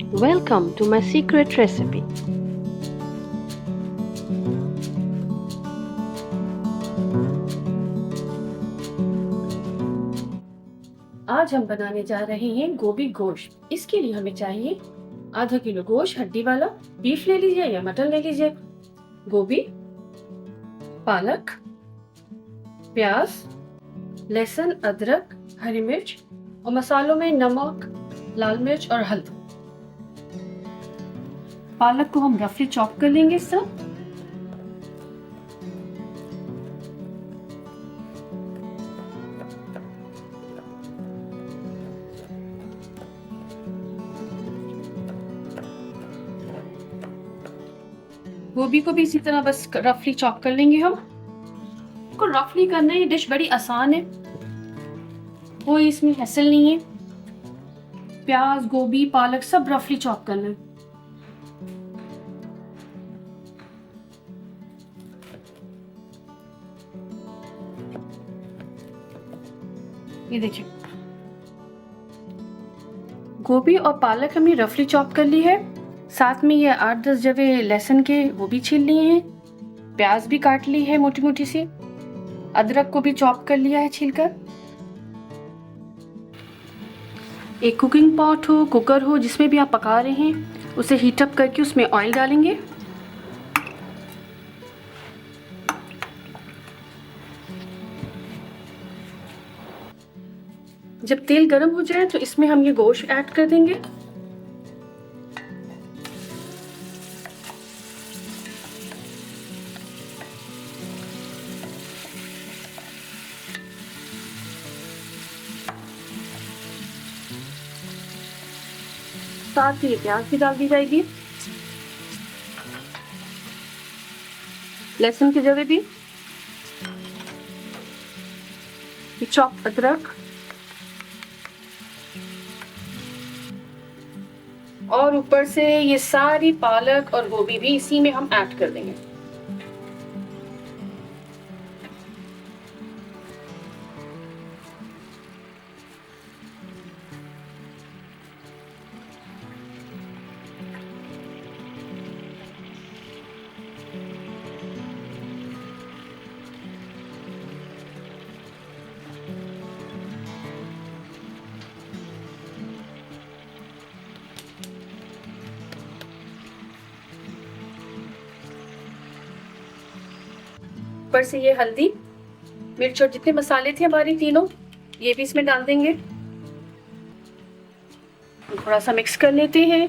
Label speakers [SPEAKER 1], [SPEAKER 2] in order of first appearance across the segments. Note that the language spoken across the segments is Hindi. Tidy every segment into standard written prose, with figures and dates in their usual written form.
[SPEAKER 1] Welcome to my secret recipe.
[SPEAKER 2] आज हम बनाने जा रहे हैं गोभी गोश्त। इसके लिए हमें चाहिए आधा किलो गोश्त, हड्डी वाला। बीफ ले लीजिए या मटन ले लीजिए। गोभी, पालक, प्याज, लहसुन, अदरक, हरी मिर्च और मसालों में नमक, लाल मिर्च और हल्दी। पालक को हम रफली चॉप कर लेंगे इस तरह। गोभी को भी इसी तरह बस रफली चॉप कर लेंगे हम। इसको रफली करना है, ये डिश बड़ी आसान है, कोई इसमें हैसल नहीं है। प्याज, गोभी, पालक सब रफली चॉप करना है। ये देखिए, गोभी और पालक हमने रफली चॉप कर ली है। साथ में ये 8-10 जवे लहसुन के वो भी छील लिए हैं। प्याज भी काट ली है मोटी मोटी सी। अदरक को भी चॉप कर लिया है छीलकर। एक कुकिंग पॉट हो, कुकर हो, जिसमें भी आप पका रहे हैं, उसे हीट अप करके उसमें ऑयल डालेंगे। जब तेल गर्म हो जाए तो इसमें हम ये गोश्त ऐड कर देंगे। साथ ही प्याज भी डाल दी जाएगी, लहसुन की जगह भी, चॉप अदरक और ऊपर से ये सारी पालक और गोभी भी इसी में हम ऐड कर देंगे। ऊपर से ये हल्दी, मिर्च और जितने मसाले थे हमारे तीनों, ये भी इसमें डाल देंगे। थोड़ा सा मिक्स कर लेते हैं।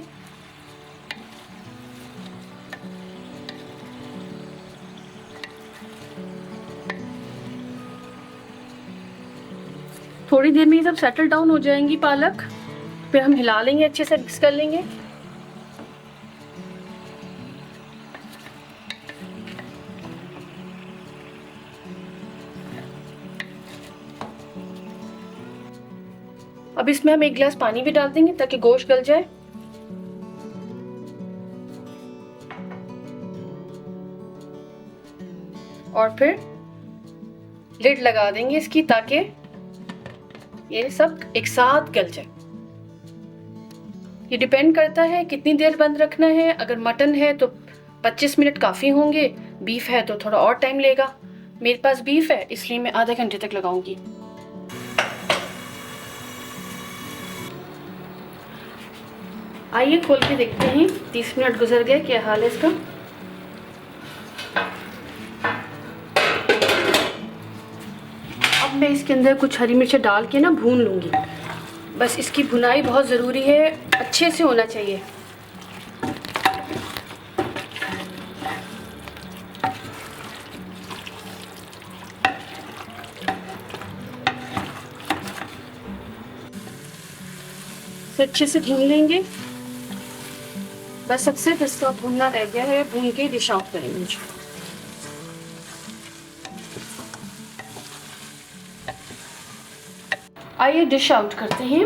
[SPEAKER 2] थोड़ी देर में ये सब सेटल डाउन हो जाएंगी पालक, फिर हम हिला लेंगे, अच्छे से मिक्स कर लेंगे। अब इसमें हम 1 गिलास पानी भी डाल देंगे ताकि गोश्त गल जाए। और फिर लिड लगा देंगे इसकी ताकि ये सब एक साथ गल जाए। ये डिपेंड करता है कितनी देर बंद रखना है। अगर मटन है तो 25 मिनट काफ़ी होंगे, बीफ है तो थोड़ा और टाइम लेगा। मेरे पास बीफ है इसलिए मैं आधे घंटे तक लगाऊंगी। आइए खोल के देखते हैं। 30 मिनट गुजर गए, क्या हाल है इसका। अब मैं इसके अंदर कुछ हरी मिर्च डाल के ना भून लूँगी। बस इसकी भुनाई बहुत ज़रूरी है, अच्छे से होना चाहिए। अच्छे से भून लेंगे। बस सबसे इसका भूनना रह गया है, भून के डिश आउट करेंगे। आइए डिश आउट करते हैं।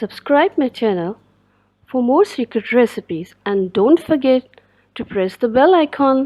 [SPEAKER 1] Subscribe my channel for more secret recipes and don't forget to press the bell icon.